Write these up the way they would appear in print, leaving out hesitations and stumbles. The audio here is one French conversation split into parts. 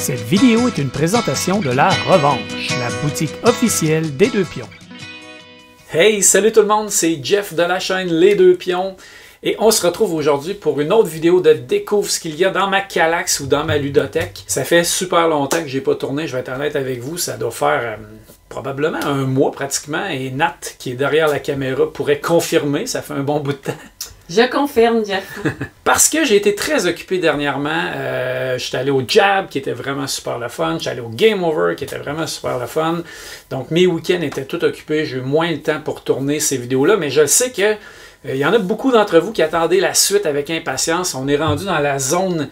Cette vidéo est une présentation de La Revanche, la boutique officielle des Deux Pions. Hey, salut tout le monde, c'est Jeff de la chaîne Les Deux Pions et on se retrouve aujourd'hui pour une autre vidéo de découvre ce qu'il y a dans ma Kallax ou dans ma ludothèque. Ça fait super longtemps que j'ai pas tourné, je vais être honnête avec vous, ça doit faire probablement un mois pratiquement et Nat qui est derrière la caméra pourrait confirmer, ça fait un bon bout de temps. Je confirme, Jeff. Parce que j'ai été très occupé dernièrement. J'étais allé au Jab, qui était vraiment super le fun. J'étais allé au Game Over, qui était vraiment super le fun. Donc, mes week-ends étaient tout occupés. J'ai eu moins le temps pour tourner ces vidéos-là. Mais je sais que il y en a beaucoup d'entre vous qui attendaient la suite avec impatience. On est rendu dans la zone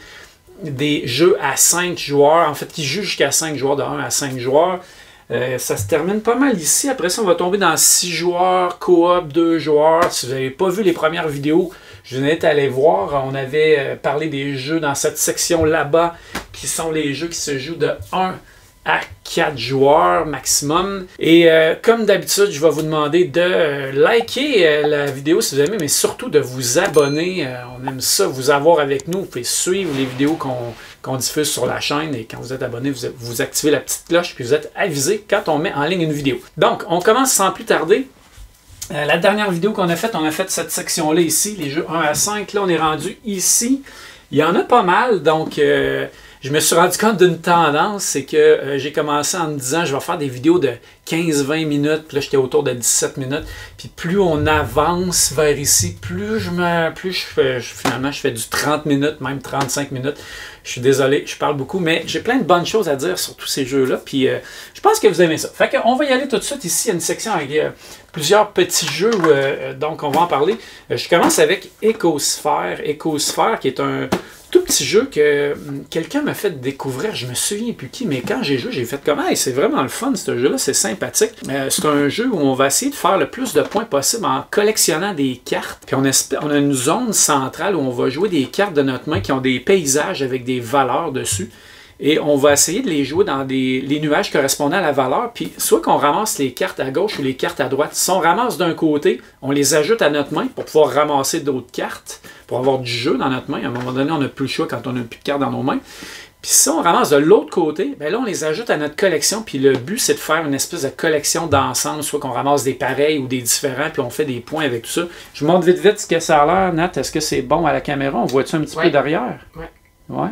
des jeux à 5 joueurs. En fait, qui jouent jusqu'à 5 joueurs, de 1 à 5 joueurs. Ça se termine pas mal ici. Après ça, on va tomber dans 6 joueurs, coop, 2 joueurs. Si vous n'avez pas vu les premières vidéos, je vous invite à aller voir. On avait parlé des jeux dans cette section là-bas, qui sont les jeux qui se jouent de 1 à 4 joueurs maximum. Et comme d'habitude, je vais vous demander de liker la vidéo si vous aimez, mais surtout de vous abonner. On aime ça, vous avoir avec nous. Vous pouvez suivre les vidéos qu'on diffuse sur la chaîne et quand vous êtes abonné, vous activez la petite cloche puis vous êtes avisé quand on met en ligne une vidéo. Donc, on commence sans plus tarder. La dernière vidéo qu'on a faite, on a fait cette section-là ici, les jeux 1 à 5. Là, on est rendu ici. Il y en a pas mal, donc je me suis rendu compte d'une tendance, c'est que j'ai commencé en me disant je vais faire des vidéos de 15-20 minutes, puis là j'étais autour de 17 minutes, puis plus on avance vers ici, finalement je fais du 30 minutes, même 35 minutes. Je suis désolé, je parle beaucoup, mais j'ai plein de bonnes choses à dire sur tous ces jeux-là, puis je pense que vous aimez ça. Fait qu'on va y aller tout de suite ici, il y a une section avec plusieurs petits jeux, donc on va en parler. Je commence avec Ecosphère. Ecosphère qui est un tout petit jeu que quelqu'un m'a fait découvrir, je me souviens plus qui, mais quand j'ai joué, j'ai fait comme « Hey, c'est vraiment le fun ce jeu-là, c'est sympathique ». C'est un jeu où on va essayer de faire le plus de points possible en collectionnant des cartes. Puis on a une zone centrale où on va jouer des cartes de notre main qui ont des paysages avec des valeurs dessus. Et on va essayer de les jouer dans les nuages correspondant à la valeur. Puis soit qu'on ramasse les cartes à gauche ou les cartes à droite. Si on ramasse d'un côté, on les ajoute à notre main pour pouvoir ramasser d'autres cartes, pour avoir du jeu dans notre main. À un moment donné, on n'a plus le choix quand on n'a plus de cartes dans nos mains. Puis si on ramasse de l'autre côté, bien là, on les ajoute à notre collection. Puis le but, c'est de faire une espèce de collection d'ensemble, soit qu'on ramasse des pareils ou des différents, puis on fait des points avec tout ça. Je vous montre vite ce que ça a l'air, Nat. Est-ce que c'est bon à la caméra? On voit-tu un petit peu derrière? Oui. Ouais.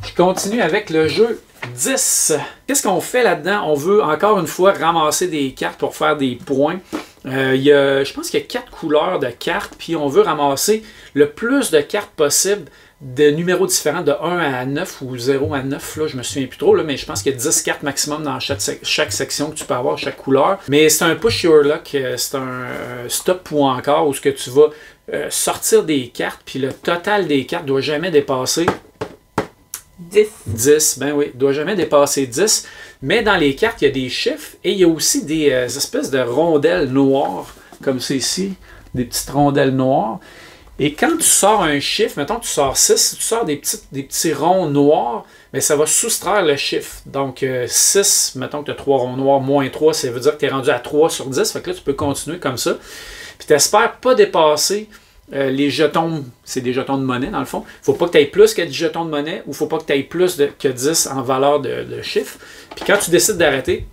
Je continue avec le jeu 10. Qu'est-ce qu'on fait là-dedans? On veut encore une fois ramasser des cartes pour faire des points. Je pense qu'il y a 4 couleurs de cartes, puis on veut ramasser le plus de cartes possible de numéros différents de 1 à 9 ou 0 à 9. Là, je me souviens plus trop, là, mais je pense qu'il y a 10 cartes maximum dans chaque section que tu peux avoir, chaque couleur. Mais c'est un push your luck, c'est un stop ou encore où ce que tu vas sortir des cartes, puis le total des cartes ne doit jamais dépasser 10, ben oui, ne doit jamais dépasser 10. Mais dans les cartes, il y a des chiffres et il y a aussi des espèces de rondelles noires, comme c'est ici, des petites rondelles noires. Et quand tu sors un chiffre, mettons que tu sors 6, si tu sors des petits ronds noirs, bien, ça va soustraire le chiffre. Donc 6, mettons que tu as 3 ronds noirs, moins 3, ça veut dire que tu es rendu à 3 sur 10. Fait que là, tu peux continuer comme ça. Puis tu n'espères pas dépasser les jetons, c'est des jetons de monnaie dans le fond. Il ne faut pas que tu aies plus que 10 jetons de monnaie ou il ne faut pas que tu aies plus que 10 en valeur de chiffres. Puis quand tu décides d'arrêter,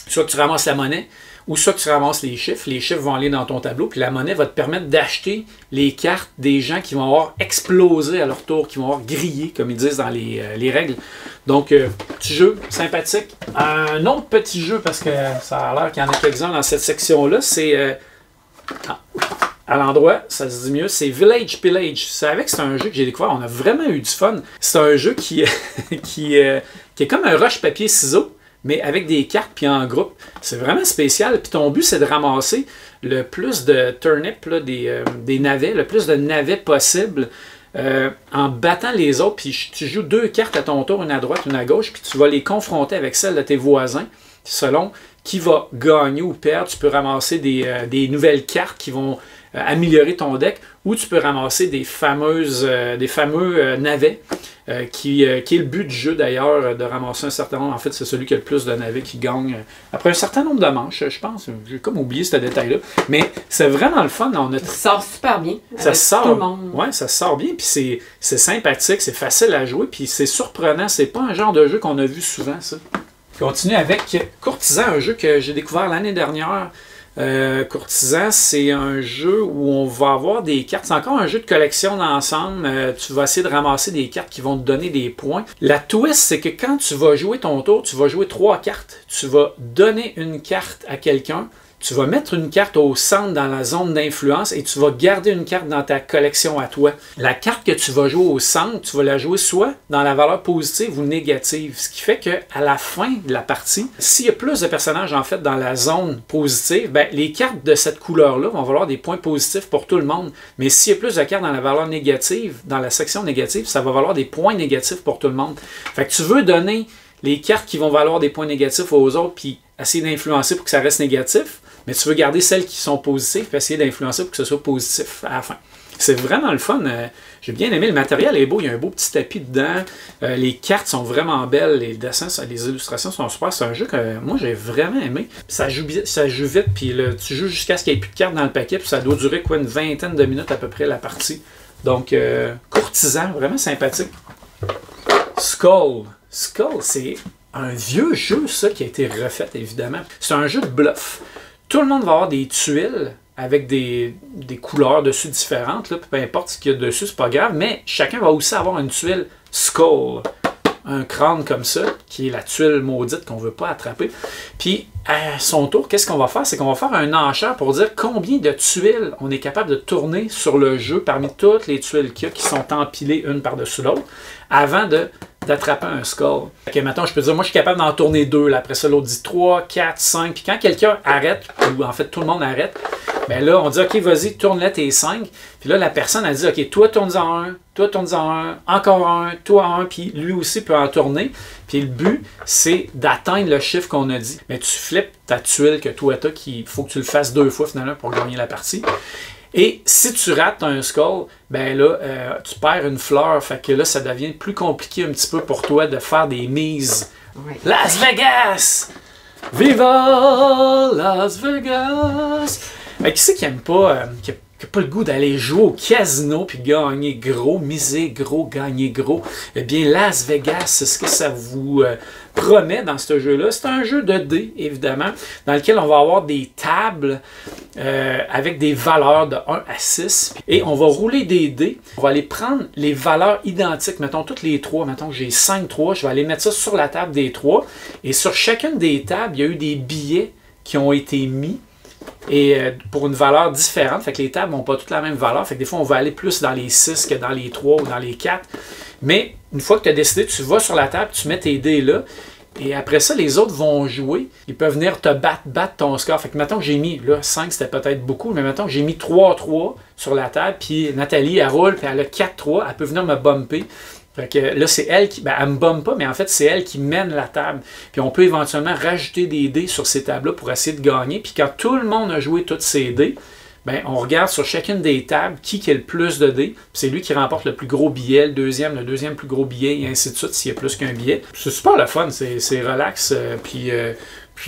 soit que tu ramasses la monnaie ou soit que tu ramasses les chiffres vont aller dans ton tableau, puis la monnaie va te permettre d'acheter les cartes des gens qui vont avoir explosé à leur tour, qui vont avoir grillé, comme ils disent dans les règles. Donc, petit jeu sympathique. Un autre petit jeu, parce que ça a l'air qu'il y en a quelques-uns dans cette section-là, c'est à l'endroit, ça se dit mieux, c'est Village Pillage. Vous savez que c'est un jeu que j'ai découvert, on a vraiment eu du fun. C'est un jeu qui est comme un roche-papier-ciseaux, mais avec des cartes puis en groupe. C'est vraiment spécial. Puis ton but, c'est de ramasser le plus de turnips, là, des navets, le plus de navets possible en battant les autres. Puis tu joues 2 cartes à ton tour, une à droite, une à gauche, puis tu vas les confronter avec celles de tes voisins, selon qui va gagner ou perdre. Tu peux ramasser des nouvelles cartes qui vont améliorer ton deck, ou tu peux ramasser des fameux navets qui est le but du jeu d'ailleurs, de ramasser un certain nombre. En fait, c'est celui qui a le plus de navets qui gagne après un certain nombre de manches, je pense. J'ai comme oublié ce détail-là. Mais c'est vraiment le fun. Ça sort super bien. Ça sort. Tout le monde. Ouais, ça sort bien. Puis c'est sympathique, c'est facile à jouer. Puis c'est surprenant. C'est pas un genre de jeu qu'on a vu souvent, ça. Continue avec Courtisan, un jeu que j'ai découvert l'année dernière. Courtisan, c'est un jeu où on va avoir des cartes. C'est encore un jeu de collection d'ensemble. Tu vas essayer de ramasser des cartes qui vont te donner des points. La twist, c'est que quand tu vas jouer ton tour, tu vas jouer 3 cartes. Tu vas donner une carte à quelqu'un. Tu vas mettre une carte au centre dans la zone d'influence et tu vas garder une carte dans ta collection à toi. La carte que tu vas jouer au centre, tu vas la jouer soit dans la valeur positive ou négative. Ce qui fait qu'à la fin de la partie, s'il y a plus de personnages en fait dans la zone positive, ben, les cartes de cette couleur-là vont valoir des points positifs pour tout le monde. Mais s'il y a plus de cartes dans la valeur négative, dans la section négative, ça va valoir des points négatifs pour tout le monde. Fait que tu veux donner les cartes qui vont valoir des points négatifs aux autres puis essayer d'influencer pour que ça reste négatif. Mais tu veux garder celles qui sont positives et essayer d'influencer pour que ce soit positif à la fin. C'est vraiment le fun. J'ai bien aimé. Le matériel est beau. Il y a un beau petit tapis dedans. Les cartes sont vraiment belles. Les dessins, les illustrations sont super. C'est un jeu que moi, j'ai vraiment aimé. Ça joue vite. Puis là, tu joues jusqu'à ce qu'il n'y ait plus de cartes dans le paquet. Puis ça doit durer quoi, une vingtaine de minutes à peu près la partie. Donc, Courtisan, vraiment sympathique. Skull. Skull, c'est un vieux jeu, ça, qui a été refait, évidemment. C'est un jeu de bluff. Tout le monde va avoir des tuiles avec des couleurs dessus différentes. Là, peu importe ce qu'il y a dessus, c'est pas grave. Mais chacun va aussi avoir une tuile skull. Un crâne comme ça, qui est la tuile maudite qu'on ne veut pas attraper. Puis, à son tour, qu'est-ce qu'on va faire? C'est qu'on va faire un enchère pour dire combien de tuiles on est capable de tourner sur le jeu parmi toutes les tuiles qu'il y a qui sont empilées une par-dessus l'autre avant d'attraper un skull. Ok, maintenant, je peux dire, moi, je suis capable d'en tourner 2. Là. Après ça, l'autre dit 3, 4, 5. Puis quand quelqu'un arrête, ou en fait, tout le monde arrête, bien là, on dit, OK, vas-y, tourne-le tes 5. Puis là, la personne a dit, OK, toi, tourne-en un, toi, tourne-en un, encore un, toi, un. Puis lui aussi peut en tourner. Puis le but, c'est d'atteindre le chiffre qu'on a dit. Mais tu flippes ta tuile que toi, t'as, qu'il faut que tu le fasses 2 fois, finalement, pour gagner la partie. Et si tu rates un skull, ben là, tu perds une fleur. Fait que là, ça devient plus compliqué un petit peu pour toi de faire des mises. Oui. Las Vegas! Viva Las Vegas! Mais qui c'est qui aime pas, qui a pas le goût d'aller jouer au casino puis gagner gros, miser gros, gagner gros? Eh bien, Las Vegas, c'est ce que ça vous promet dans ce jeu-là. C'est un jeu de dés, évidemment, dans lequel on va avoir des tables avec des valeurs de 1 à 6. Et on va rouler des dés. On va aller prendre les valeurs identiques. Mettons toutes les 3. Mettons que j'ai 5 3. Je vais aller mettre ça sur la table des 3. Et sur chacune des tables, il y a eu des billets qui ont été mis. Et pour une valeur différente, fait que les tables n'ont pas toutes la même valeur. Fait que des fois, on va aller plus dans les 6 que dans les 3 ou dans les 4. Mais une fois que tu as décidé, tu vas sur la table, tu mets tes dés là. Et après ça, les autres vont jouer. Ils peuvent venir te battre ton score. Fait que mettons que j'ai mis, là, 5 c'était peut-être beaucoup, mais mettons que j'ai mis 3-3 sur la table. Puis Nathalie, elle roule, puis elle a 4-3. Elle peut venir me bumper. Fait que là, c'est elle qui. Ben, elle me bombe pas, mais en fait, c'est elle qui mène la table. Puis on peut éventuellement rajouter des dés sur ces tables-là pour essayer de gagner. Puis quand tout le monde a joué toutes ces dés, ben, on regarde sur chacune des tables qui a le plus de dés. C'est lui qui remporte le plus gros billet, le deuxième plus gros billet, et ainsi de suite s'il y a plus qu'un billet. C'est super le fun, c'est relax. Puis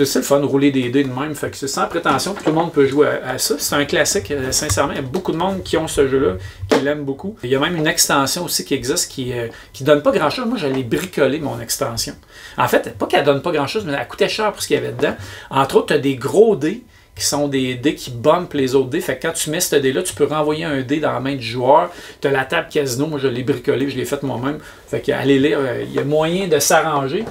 c'est le fun de rouler des dés de même. Fait que c'est sans prétention, tout le monde peut jouer à ça. C'est un classique, sincèrement. Il y a beaucoup de monde qui ont ce jeu-là, qui l'aiment beaucoup. Il y a même une extension aussi qui existe qui donne pas grand-chose. Moi, j'allais bricoler mon extension. En fait, pas qu'elle donne pas grand-chose, mais elle coûtait cher pour ce qu'il y avait dedans. Entre autres, tu as des gros dés qui sont des dés qui bumpent les autres dés. Fait que quand tu mets ce dé-là, tu peux renvoyer un dé dans la main du joueur. Tu as la table casino. Moi, je l'ai bricolé, je l'ai fait moi-même. Fait que allez lire, il y a moyen de s'arranger.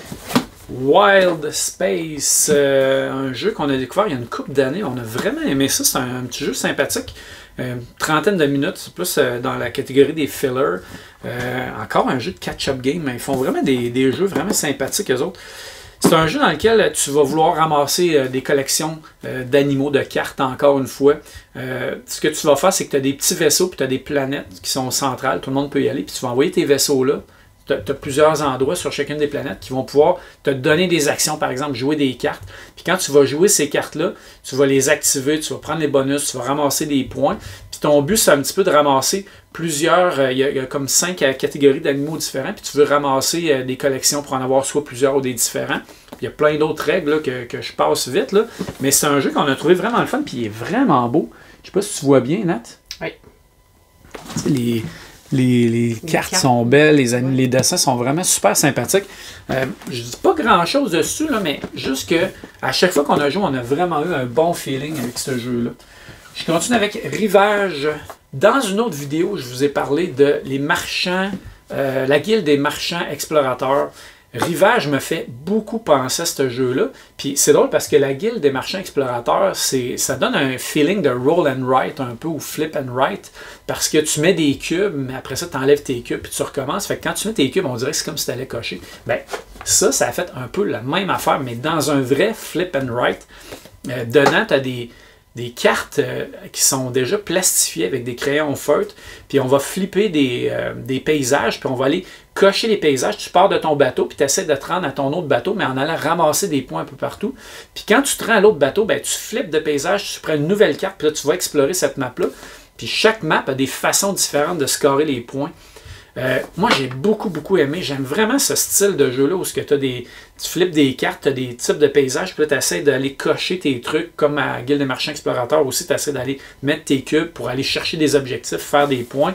Wild Space, un jeu qu'on a découvert il y a une couple d'années. On a vraiment aimé ça. C'est un petit jeu sympathique. Trentaine de minutes, c'est plus dans la catégorie des fillers. Encore un jeu de catch-up game. Ils font vraiment des jeux vraiment sympathiques, eux autres. C'est un jeu dans lequel tu vas vouloir ramasser des collections d'animaux, de cartes, encore une fois. Ce que tu vas faire, c'est que tu as des petits vaisseaux puis tu as des planètes qui sont centrales. Tout le monde peut y aller. Puis tu vas envoyer tes vaisseaux là. tu as plusieurs endroits sur chacune des planètes qui vont pouvoir te donner des actions, par exemple, jouer des cartes. Puis quand tu vas jouer ces cartes-là, tu vas les activer, tu vas prendre les bonus, tu vas ramasser des points. Puis ton but, c'est un petit peu de ramasser plusieurs, il y a comme 5 catégories d'animaux différents, puis tu veux ramasser des collections pour en avoir soit plusieurs ou des différents. Puis il y a plein d'autres règles là, que je passe vite, là. Mais c'est un jeu qu'on a trouvé vraiment le fun, puis il est vraiment beau. Je sais pas si tu vois bien, Nat. Oui. Tu sais, les cartes sont belles, les dessins sont vraiment super sympathiques. Je dis pas grand-chose dessus, là, mais juste que à chaque fois qu'on a joué, on a vraiment eu un bon feeling avec ce jeu-là. Je continue avec Rivage. Dans une autre vidéo, je vous ai parlé de les marchands, la guilde des marchands explorateurs. Rivage me fait beaucoup penser à ce jeu-là. Puis c'est drôle parce que la guilde des marchands explorateurs, ça donne un feeling de roll and write un peu, ou flip and write, parce que tu mets des cubes, mais après ça, tu enlèves tes cubes, puis tu recommences. Fait que quand tu mets tes cubes, on dirait que c'est comme si tu allais cocher. Ben, ça a fait un peu la même affaire, mais dans un vrai flip and write. Dedans, tu as des cartes qui sont déjà plastifiées avec des crayons feutres, puis on va flipper des paysages, puis on va aller cocher les paysages. Tu pars de ton bateau, puis tu essaies de te rendre à ton autre bateau, mais en allant ramasser des points un peu partout. Puis quand tu te rends à l'autre bateau, ben, tu flippes de paysage, tu prends une nouvelle carte, puis là, tu vas explorer cette map-là. Puis chaque map a des façons différentes de scorer les points. Moi, j'ai beaucoup aimé. J'aime vraiment ce style de jeu-là où tu flippes des cartes, tu as des types de paysages, puis là, tu essaies d'aller cocher tes trucs, comme à Guilde des marchands explorateurs aussi, tu essaies d'aller mettre tes cubes pour aller chercher des objectifs, faire des points.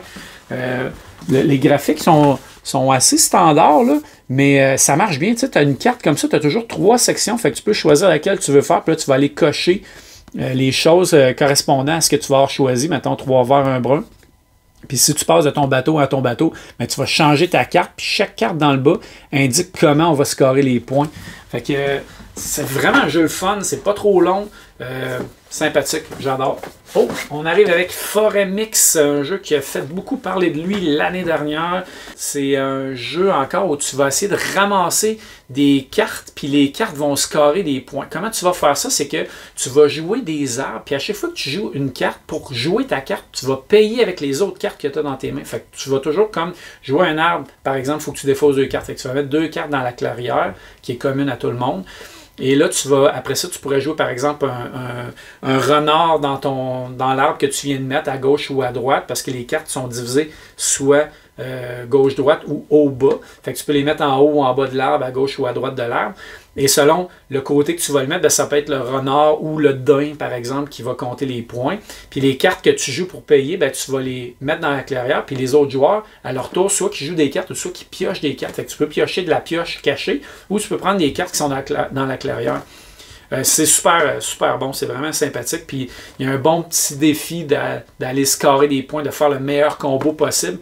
Les graphiques sont assez standards, là, mais ça marche bien. Tu as une carte comme ça, tu as toujours 3 sections, fait que tu peux choisir laquelle tu veux faire, puis là, tu vas aller cocher les choses correspondant à ce que tu vas avoir choisi, mettons 3 verts, 1 brun. Puis si tu passes de ton bateau à ton bateau, ben, tu vas changer ta carte. Puis chaque carte dans le bas indique comment on va scorer les points. Fait que c'est vraiment un jeu fun. C'est pas trop long. Sympathique. J'adore. Oh, on arrive avec Forêt Mix, un jeu qui a fait beaucoup parler de lui l'année dernière. C'est un jeu encore où tu vas essayer de ramasser des cartes, puis les cartes vont scorer des points. Comment tu vas faire ça? C'est que tu vas jouer des arbres, puis à chaque fois que tu joues une carte, pour jouer ta carte, tu vas payer avec les autres cartes que tu as dans tes mains. Fait que tu vas toujours comme jouer un arbre, par exemple, il faut que tu défausses 2 cartes. Fait que tu vas mettre 2 cartes dans la clairière, qui est commune à tout le monde. Et là, après ça, tu pourrais jouer par exemple un renard dans l'arbre que tu viens de mettre à gauche ou à droite, parce que les cartes sont divisées soit gauche-droite ou haut-bas. Fait que tu peux les mettre en haut ou en bas de l'arbre, à gauche ou à droite de l'arbre. Et selon le côté que tu vas le mettre, ben, ça peut être le renard ou le daim, par exemple, qui va compter les points. Puis les cartes que tu joues pour payer, ben, tu vas les mettre dans la clairière. Puis les autres joueurs, à leur tour, soit qui jouent des cartes ou soit qui piochent des cartes. Fait que tu peux piocher de la pioche cachée ou tu peux prendre des cartes qui sont dans la clairière. C'est super bon, c'est vraiment sympathique. Puis il y a un bon petit défi d'aller scorer des points, de faire le meilleur combo possible.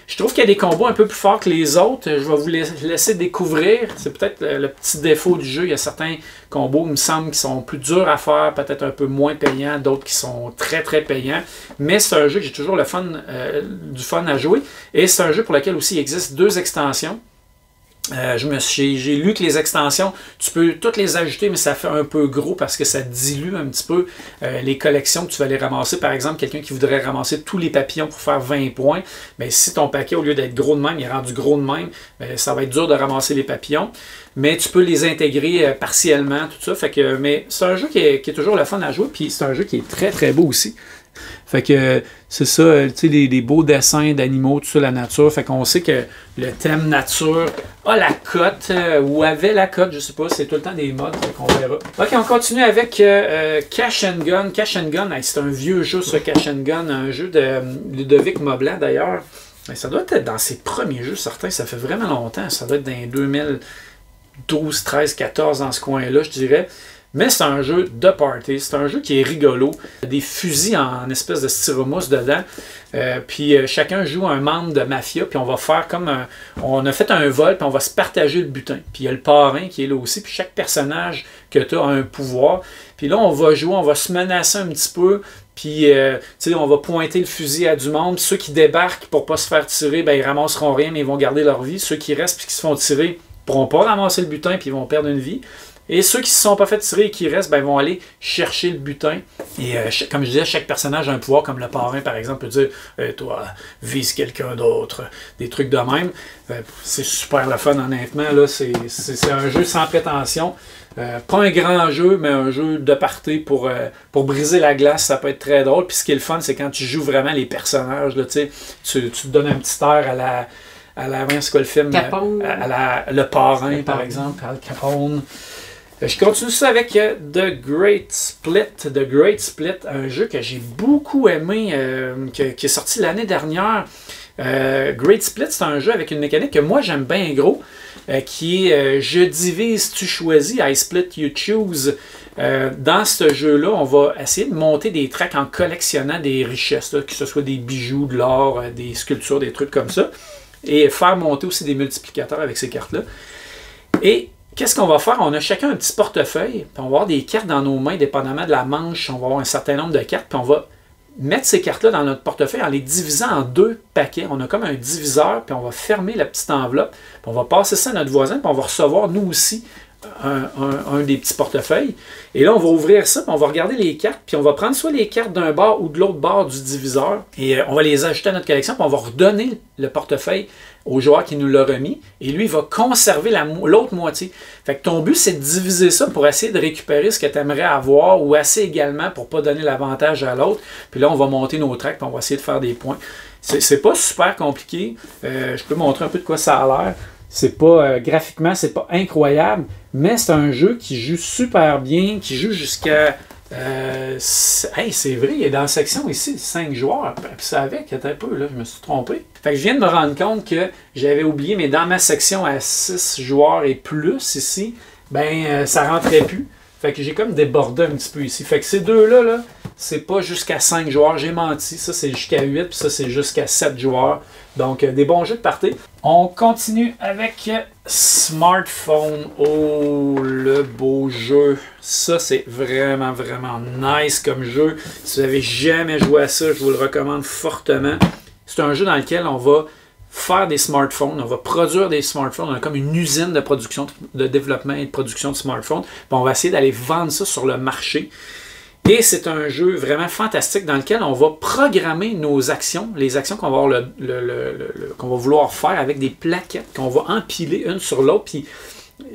Je trouve qu'il y a des combos un peu plus forts que les autres. Je vais vous laisser découvrir. C'est peut-être le petit défaut du jeu. Il y a certains combos, il me semble, qui sont plus durs à faire, peut-être un peu moins payants, d'autres qui sont très payants. Mais c'est un jeu que j'ai toujours du fun à jouer. Et c'est un jeu pour lequel aussi il existe 2 extensions. J'ai lu que les extensions, tu peux toutes les ajouter, mais ça fait un peu gros parce que ça dilue un petit peu les collections que tu vas aller ramasser. Par exemple, quelqu'un qui voudrait ramasser tous les papillons pour faire 20 points, bien, si ton paquet, au lieu d'être gros de même, il est rendu gros de même, bien, ça va être dur de ramasser les papillons. Mais tu peux les intégrer partiellement, tout ça. Fait que, mais c'est un jeu qui est toujours le fun à jouer, puis c'est un jeu qui est très beau aussi. Fait que c'est ça, tu sais, les beaux dessins d'animaux, tout ça, la nature. Fait qu'on sait que le thème nature a la cote, ou avait la cote, je sais pas, c'est tout le temps des modes, qu'on verra. Ok, on continue avec Cash and Gun. Cash and Gun, c'est un vieux jeu, ça, Cash and Gun, un jeu de Ludovic Moblan d'ailleurs. Ça doit être dans ses premiers jeux, certains, ça fait vraiment longtemps. Ça doit être dans les 2012, 13, 14, dans ce coin-là, je dirais. Mais c'est un jeu de party, c'est un jeu qui est rigolo. Il y a des fusils en espèce de styromousse dedans. Puis chacun joue un membre de mafia, puis on va faire comme on a fait un vol, puis on va se partager le butin. Puis il y a le parrain qui est là aussi, puis chaque personnage que tu as a un pouvoir. Puis là, on va jouer, on va se menacer un petit peu, puis on va pointer le fusil à du monde. Puis ceux qui débarquent pour ne pas se faire tirer, ben, ils ramasseront rien, mais ils vont garder leur vie. Ceux qui restent puis qui se font tirer ne pourront pas ramasser le butin, puis ils vont perdre une vie. Et ceux qui ne se sont pas fait tirer et qui restent, ben, vont aller chercher le butin. Et comme je disais, chaque personnage a un pouvoir, comme le parrain, par exemple, peut dire toi, vise quelqu'un d'autre, des trucs de même. C'est super le fun, honnêtement. Là, c'est un jeu sans prétention. Pas un grand jeu, mais un jeu de party pour briser la glace, ça peut être très drôle. Puis ce qui est le fun, c'est quand tu joues vraiment les personnages. Là, tu te donnes un petit air c'est quoi le film? Capone. Le parrain, par exemple, Al Capone. Je continue ça avec The Great Split, un jeu que j'ai beaucoup aimé, qui est sorti l'année dernière. Great Split, c'est un jeu avec une mécanique que moi j'aime bien gros, qui est je divise, tu choisis, I split, you choose. Dans ce jeu-là, on va essayer de monter des tracks en collectionnant des richesses, là, que ce soit des bijoux, de l'or, des sculptures, des trucs comme ça, et faire monter aussi des multiplicateurs avec ces cartes-là. Et qu'est-ce qu'on va faire? On a chacun un petit portefeuille, puis on va avoir des cartes dans nos mains, dépendamment de la manche, on va avoir un certain nombre de cartes, puis on va mettre ces cartes-là dans notre portefeuille en les divisant en 2 paquets. On a comme un diviseur, puis on va fermer la petite enveloppe, puis on va passer ça à notre voisin, puis on va recevoir, nous aussi, un des petits portefeuilles. Et là, on va ouvrir ça, puis on va regarder les cartes, puis on va prendre soit les cartes d'un bord ou de l'autre bord du diviseur, et on va les ajouter à notre collection, puis on va redonner le portefeuille au joueur qui nous l'a remis, et lui, il va conserver l'autre moitié. Fait que ton but, c'est de diviser ça pour essayer de récupérer ce que tu aimerais avoir, ou assez également pour ne pas donner l'avantage à l'autre. Puis là, on va monter nos tracks, puis on va essayer de faire des points. C'est pas super compliqué. Je peux montrer un peu de quoi ça a l'air. C'est pas graphiquement, c'est pas incroyable, mais c'est un jeu qui joue super bien, qui joue jusqu'à... c'est vrai, il est dans la section ici, 5 joueurs. Puis ça avec, un peu, là, je me suis trompé. Fait que je viens de me rendre compte que j'avais oublié, mais dans ma section à 6 joueurs et plus ici, ça rentrait plus. Fait que j'ai comme débordé un petit peu ici. Fait que ces deux-là, là, c'est pas jusqu'à 5 joueurs, j'ai menti. Ça, c'est jusqu'à 8, puis ça, c'est jusqu'à 7 joueurs. Donc, des bons jeux de party. On continue avec Smartphone. Oh, le beau jeu. Ça, c'est vraiment, vraiment nice comme jeu. Si vous n'avez jamais joué à ça, je vous le recommande fortement. C'est un jeu dans lequel on va faire des smartphones, on va produire des smartphones, on a comme une usine de production, de développement et de production de smartphones. Puis on va essayer d'aller vendre ça sur le marché. Et c'est un jeu vraiment fantastique dans lequel on va programmer nos actions, les actions qu'on va, qu'on va vouloir faire avec des plaquettes qu'on va empiler une sur l'autre. Puis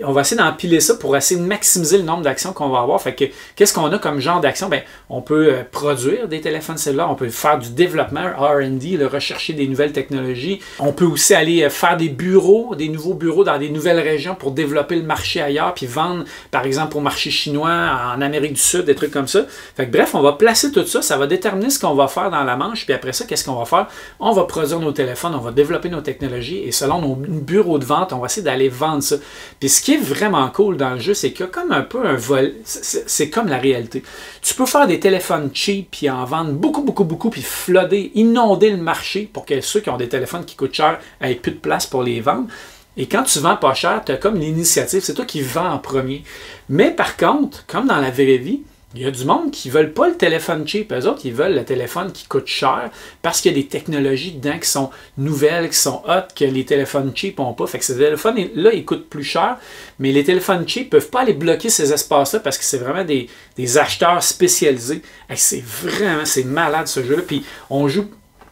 on va essayer d'empiler ça pour essayer de maximiser le nombre d'actions qu'on va avoir. Fait que, qu'est-ce qu'on a comme genre d'action? On peut produire des téléphones cellulaires, on peut faire du développement, R&D, rechercher des nouvelles technologies. On peut aussi aller faire des bureaux, des nouveaux bureaux dans des nouvelles régions pour développer le marché ailleurs, puis vendre, par exemple, au marché chinois, en Amérique du Sud, des trucs comme ça. Fait que, bref, on va placer tout ça, ça va déterminer ce qu'on va faire dans la manche, puis après ça, qu'est-ce qu'on va faire? On va produire nos téléphones, on va développer nos technologies, et selon nos bureaux de vente, on va essayer d'aller vendre ça. Puis ce qui est vraiment cool dans le jeu, c'est qu'il y a comme un peu un vol. C'est comme la réalité. Tu peux faire des téléphones cheap, puis en vendre beaucoup, puis flooder, inonder le marché pour que ceux qui ont des téléphones qui coûtent cher aient plus de place pour les vendre. Et quand tu vends pas cher, tu as comme l'initiative, c'est toi qui vends en premier. Mais par contre, comme dans la vraie vie, il y a du monde qui ne veulent pas le téléphone cheap. Eux autres, ils veulent le téléphone qui coûte cher parce qu'il y a des technologies dedans qui sont nouvelles, qui sont hot, que les téléphones cheap n'ont pas. Fait que ces téléphones-là, ils coûtent plus cher, mais les téléphones cheap ne peuvent pas aller bloquer ces espaces-là parce que c'est vraiment des acheteurs spécialisés. C'est malade ce jeu-là. Puis on joue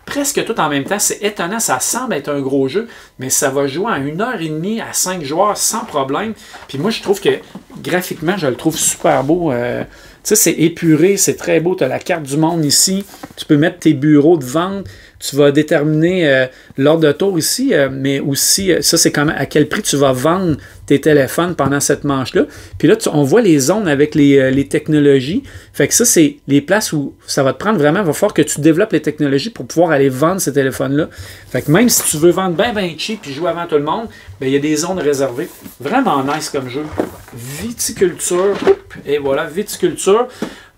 presque tout en même temps. C'est étonnant, ça semble être un gros jeu, mais ça va jouer à 1h30 à 5 joueurs sans problème. Puis moi, je trouve que graphiquement, je le trouve super beau. Tu sais, c'est épuré, c'est très beau. Tu as la carte du monde ici. Tu peux mettre tes bureaux de vente. Tu vas déterminer l'ordre de tour ici, mais aussi, ça, c'est quand même à quel prix tu vas vendre tes téléphones pendant cette manche-là. Puis là, on voit les zones avec les technologies. Fait que ça, c'est les places où ça va te prendre vraiment. Il va falloir que tu développes les technologies pour pouvoir aller vendre ces téléphones-là. Fait que même si tu veux vendre bien cheap et jouer avant tout le monde, il y a des zones réservées. Vraiment nice comme jeu. Viticulture. Et voilà, viticulture.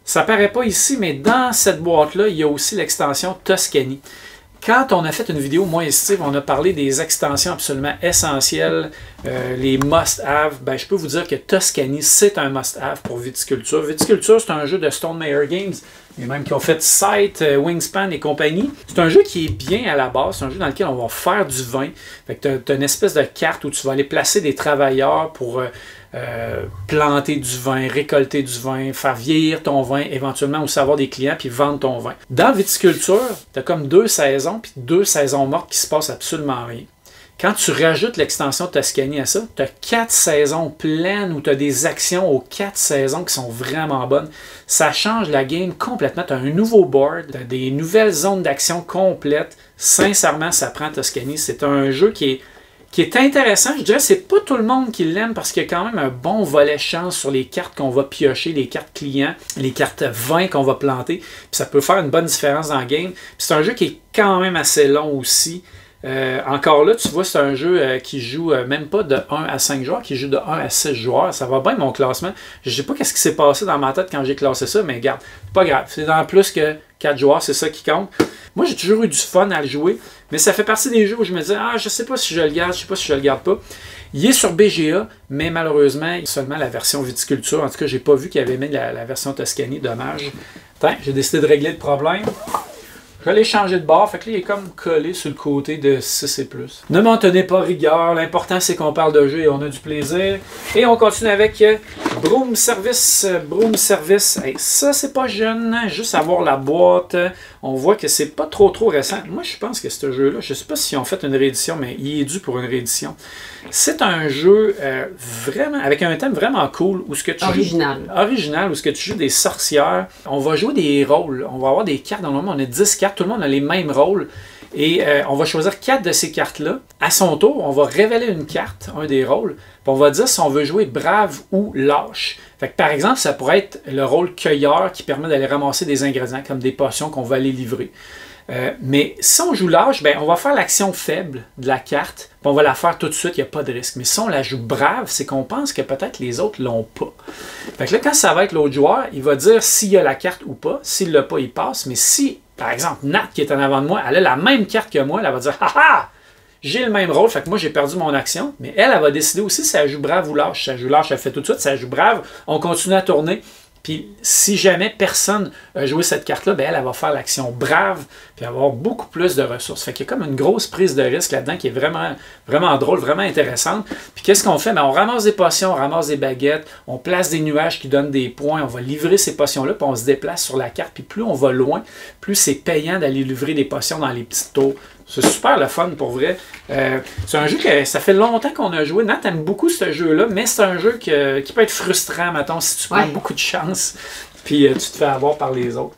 Ça paraît pas ici, mais dans cette boîte-là, il y a aussi l'extension Tuscany. Quand on a fait une vidéo, moi et Steve, on a parlé des extensions absolument essentielles, les must-have. Je peux vous dire que Tuscany, c'est un must-have pour viticulture. Viticulture, c'est un jeu de Stone Meyer Games. et même qui ont fait Sight, Wingspan et compagnie. C'est un jeu qui est bien à la base. C'est un jeu dans lequel on va faire du vin. Fait que tu as une espèce de carte où tu vas aller placer des travailleurs pour planter du vin, récolter du vin, faire vieillir ton vin, éventuellement aussi avoir des clients puis vendre ton vin. Dans viticulture, tu as comme 2 saisons puis 2 saisons mortes qui se passent absolument rien. Quand tu rajoutes l'extension Toscanie à ça, tu as 4 saisons pleines où tu as des actions aux 4 saisons qui sont vraiment bonnes. Ça change la game complètement. Tu as un nouveau board, tu as des nouvelles zones d'action complètes. Sincèrement, ça prend Toscanie. C'est un jeu qui est intéressant. Je dirais que c'est pas tout le monde qui l'aime parce qu'il y a quand même un bon volet chance sur les cartes qu'on va piocher, les cartes clients, les cartes vin qu'on va planter. Puis ça peut faire une bonne différence dans le game. Puis c'est un jeu qui est quand même assez long aussi. Encore là, tu vois, c'est un jeu qui joue même pas de 1 à 5 joueurs, qui joue de 1 à 6 joueurs. Ça va bien mon classement. Je sais pas qu'est-ce qui s'est passé dans ma tête quand j'ai classé ça, mais regarde, pas grave. C'est dans plus que 4 joueurs, c'est ça qui compte. Moi, j'ai toujours eu du fun à le jouer, mais ça fait partie des jeux où je me disais, je sais pas si je le garde, je sais pas si je le garde pas. Il est sur BGA, mais malheureusement, seulement la version viticulture. En tout cas, j'ai pas vu qu'il y avait mis la version Toscanie, dommage. Attends, j'ai décidé de régler le problème. Je vais aller changer de bord. Fait que là, il est comme collé sur le côté de 6 et plus. Ne m'en tenez pas rigueur. L'important, c'est qu'on parle de jeu et on a du plaisir. Et on continue avec Broom Service. Broom Service. Hey, ça, c'est pas jeune. Juste avoir la boîte. On voit que c'est pas trop récent. Moi, je pense que ce jeu-là, je sais pas s'ils ont fait une réédition, mais il est dû pour une réédition. C'est un jeu vraiment avec un thème vraiment cool où ce que tu original où ce que tu joues des sorcières. On va jouer des rôles. On va avoir des cartes. Normalement, on a 10 cartes. Tout le monde a les mêmes rôles. Et on va choisir 4 de ces cartes-là. À son tour, on va révéler une carte, un des rôles. Puis on va dire si on veut jouer brave ou lâche. Fait que, par exemple, ça pourrait être le rôle cueilleur qui permet d'aller ramasser des ingrédients comme des potions qu'on va aller livrer. Mais si on joue lâche, ben, on va faire l'action faible de la carte, puis on va la faire tout de suite, il n'y a pas de risque. Mais si on la joue brave, c'est qu'on pense que peut-être les autres ne l'ont pas. Fait que là, quand ça va être l'autre joueur, il va dire s'il y a la carte ou pas. S'il ne l'a pas, il passe. Mais si, par exemple, Nat qui est en avant de moi, elle a la même carte que moi, elle va dire « Ah! J'ai le même rôle, fait que moi j'ai perdu mon action. » Mais elle va décider aussi si elle joue brave ou lâche. Si elle joue lâche, elle fait tout de suite. Si elle joue brave, on continue à tourner. Puis si jamais personne a joué cette carte-là, ben elle va faire l'action brave puis avoir beaucoup plus de ressources. Fait qu'il y a comme une grosse prise de risque là-dedans qui est vraiment, vraiment drôle, vraiment intéressante. Puis qu'est-ce qu'on fait? Ben, on ramasse des potions, on ramasse des baguettes, on place des nuages qui donnent des points, on va livrer ces potions-là, puis on se déplace sur la carte. Puis plus on va loin, plus c'est payant d'aller livrer des potions dans les petites tours. C'est super le fun pour vrai. C'est un jeu que ça fait longtemps qu'on a joué. Nat aime beaucoup ce jeu-là, mais c'est un jeu qui peut être frustrant, mettons, si tu prends beaucoup de chance puis tu te fais avoir par les autres.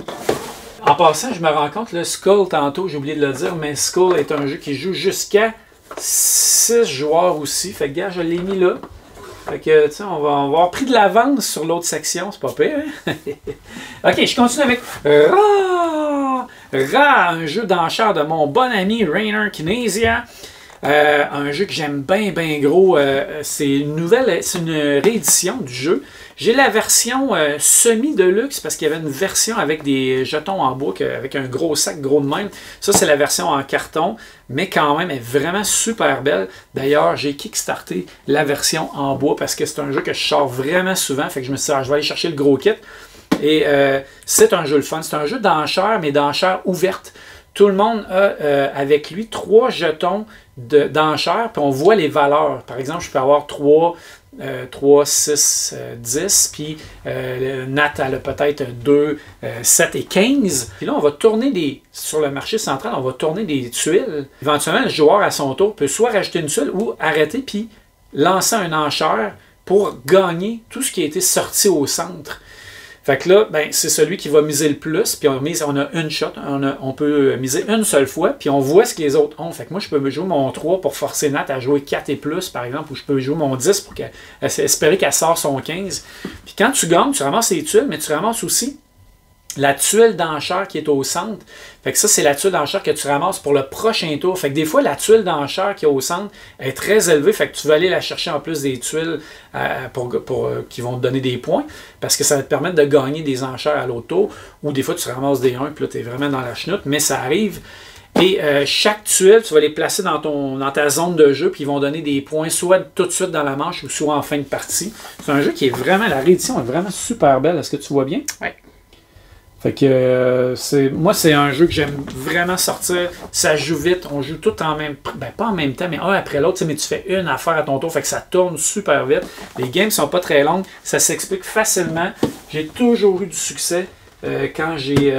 En passant, je me rends compte, le Skull, tantôt, j'ai oublié de le dire, mais Skull est un jeu qui joue jusqu'à 6 joueurs aussi. Fait que, gars, je l'ai mis là. Fait que, tu sais, on va avoir pris de l'avance sur l'autre section, c'est pas pire, hein? Ok, je continue avec Ra, un jeu d'enchères de mon bon ami Rainer Kinesia. Un jeu que j'aime bien gros. C'est une réédition du jeu. J'ai la version semi-deluxe parce qu'il y avait une version avec des jetons en bois, avec un gros sac gros de même. Ça, c'est la version en carton, mais quand même, elle est vraiment super belle. D'ailleurs, j'ai kickstarté la version en bois parce que c'est un jeu que je sors vraiment souvent. Fait que je me suis dit, je vais aller chercher le gros kit. Et c'est un jeu le fun. C'est un jeu d'enchères, mais d'enchères ouvertes. Tout le monde a avec lui 3 jetons d'enchères, puis on voit les valeurs. Par exemple, je peux avoir 3, 6, 10, puis Nat, elle a peut-être 2, 7 et 15. Puis là, on va tourner sur le marché central, on va tourner des tuiles. Éventuellement, le joueur, à son tour, peut soit rajouter une tuile ou arrêter, puis lancer un enchère pour gagner tout ce qui a été sorti au centre. Fait que là, ben, c'est celui qui va miser le plus, puis on a une shot, on peut miser une seule fois, puis on voit ce que les autres ont. Fait que moi, je peux jouer mon 3 pour forcer Nat à jouer 4 et plus, par exemple, ou je peux jouer mon 10 pour espérer qu'elle sort son 15. Puis quand tu gagnes, tu ramasses les tuiles, mais tu ramasses aussi la tuile d'enchère qui est au centre. Fait que ça, c'est la tuile d'enchère que tu ramasses pour le prochain tour. Fait que des fois, la tuile d'enchère qui est au centre est très élevée. Fait que tu vas aller la chercher en plus des tuiles qui vont te donner des points. Parce que ça va te permettre de gagner des enchères à l'autre tour. Ou des fois, tu ramasses des 1 puis là, tu es vraiment dans la chenoute. Mais ça arrive. Et chaque tuile, tu vas les placer dans ta zone de jeu. Puis ils vont donner des points soit tout de suite dans la manche ou soit en fin de partie. C'est un jeu qui est vraiment... La réédition est vraiment super belle. Est-ce que tu vois bien? Oui. Fait que moi, c'est un jeu que j'aime vraiment sortir. Ça joue vite. On joue tout en même... Ben, pas en même temps, mais un après l'autre. Mais tu fais une affaire à ton tour. Fait que ça tourne super vite. Les games sont pas très longues. Ça s'explique facilement. J'ai toujours eu du succès quand j'ai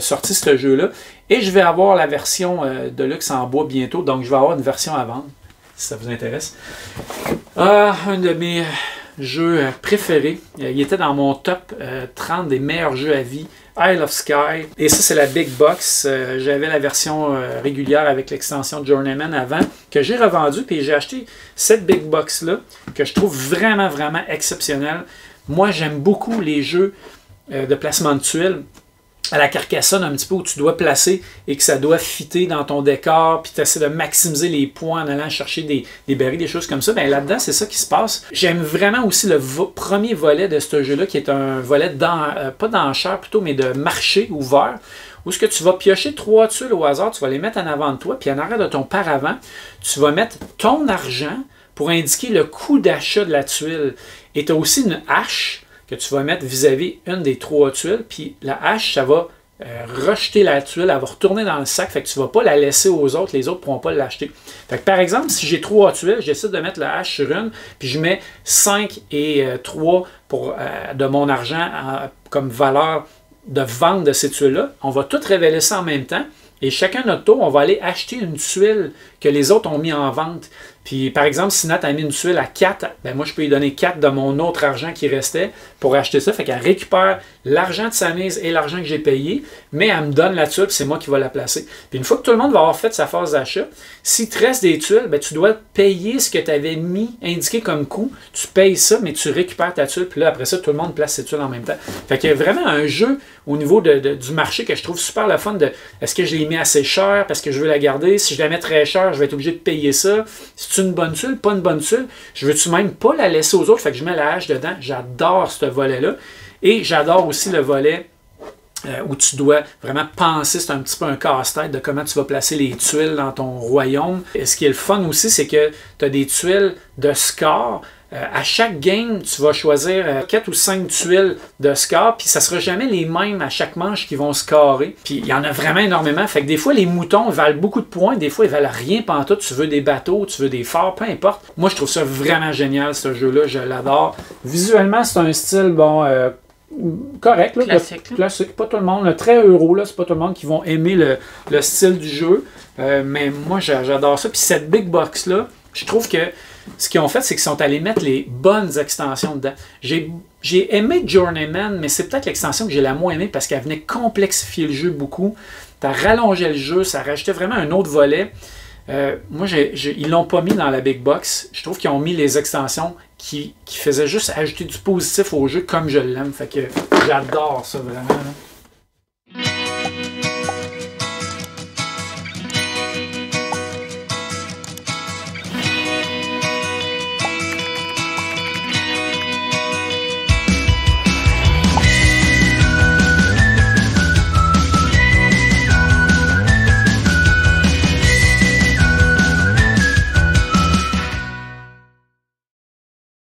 sorti ce jeu-là. Et je vais avoir la version de luxe en bois bientôt. Donc, je vais avoir une version à vendre, si ça vous intéresse. Un de mes... jeu préféré. Il était dans mon top 30 des meilleurs jeux à vie, Isle of Skye. Et ça, c'est la Big Box. J'avais la version régulière avec l'extension Journeyman avant, que j'ai revendue. Puis j'ai acheté cette Big Box-là, que je trouve vraiment, vraiment exceptionnelle. Moi, j'aime beaucoup les jeux de placement de tuiles à la Carcassonne, un petit peu où tu dois placer et que ça doit fitter dans ton décor, puis tu essaies de maximiser les points en allant chercher des barils, des choses comme ça. Bien là-dedans, c'est ça qui se passe. J'aime vraiment aussi le premier volet de ce jeu-là, qui est un volet, pas d'enchère plutôt, mais de marché ouvert, où ce que tu vas piocher 3 tuiles au hasard, tu vas les mettre en avant de toi, puis en arrière de ton paravent, tu vas mettre ton argent pour indiquer le coût d'achat de la tuile. Et tu as aussi une hache que tu vas mettre vis-à-vis une des 3 tuiles, puis la hache, ça va rejeter la tuile, elle va retourner dans le sac, fait que tu ne vas pas la laisser aux autres, les autres ne pourront pas l'acheter. Fait que par exemple, si j'ai 3 tuiles, j'essaie de mettre la hache sur une, puis je mets 5 et 3 de mon argent comme valeur de vente de ces tuiles-là, on va tout révéler ça en même temps, et chacun notre tour, on va aller acheter une tuile que les autres ont mis en vente. Puis, par exemple, si Nat a mis une tuile à 4, ben moi, je peux lui donner 4 de mon autre argent qui restait pour acheter ça. Fait qu'elle récupère l'argent de sa mise et l'argent que j'ai payé, mais elle me donne la tuile, puis c'est moi qui vais la placer. Puis, une fois que tout le monde va avoir fait sa phase d'achat, s'il te reste des tuiles, ben, tu dois payer ce que tu avais mis, indiqué comme coût. Tu payes ça, mais tu récupères ta tuile. Puis là, après ça, tout le monde place ses tuiles en même temps. Fait qu'il y a vraiment un jeu au niveau du marché que je trouve super le fun de est-ce que je l'ai mis assez cher parce que je veux la garder? Si je la mets très cher, je vais être obligé de payer ça. C'est une bonne tuile, pas une bonne tuile. Je veux-tu même pas la laisser aux autres? Fait que je mets la hache dedans. J'adore ce volet-là. Et j'adore aussi le volet où tu dois vraiment penser, c'est un petit peu un casse-tête de comment tu vas placer les tuiles dans ton royaume. Et ce qui est le fun aussi, c'est que tu as des tuiles de score. À chaque game, tu vas choisir 4 ou 5 tuiles de score, puis ça ne sera jamais les mêmes à chaque manche qui vont scorer. Puis il y en a vraiment énormément. Fait que des fois, les moutons valent beaucoup de points, des fois, ils valent rien pantoute. Tu veux des bateaux, tu veux des forts, peu importe. Moi, je trouve ça vraiment génial, ce jeu-là. Je l'adore. Visuellement, c'est un style, bon... correct, là, classique, pas tout le monde, très euro, là, c'est pas tout le monde qui vont aimer le style du jeu, mais moi j'adore ça. Puis cette Big Box là, je trouve que ce qu'ils ont fait, c'est qu'ils sont allés mettre les bonnes extensions dedans. J'ai aimé Journeyman, mais c'est peut-être l'extension que j'ai la moins aimée parce qu'elle venait complexifier le jeu beaucoup. Ça rallongeait le jeu, ça rajoutait vraiment un autre volet. Moi, ils l'ont pas mis dans la Big Box. Je trouve qu'ils ont mis les extensions qui faisaient juste ajouter du positif au jeu comme je l'aime. Fait que j'adore ça vraiment. Là.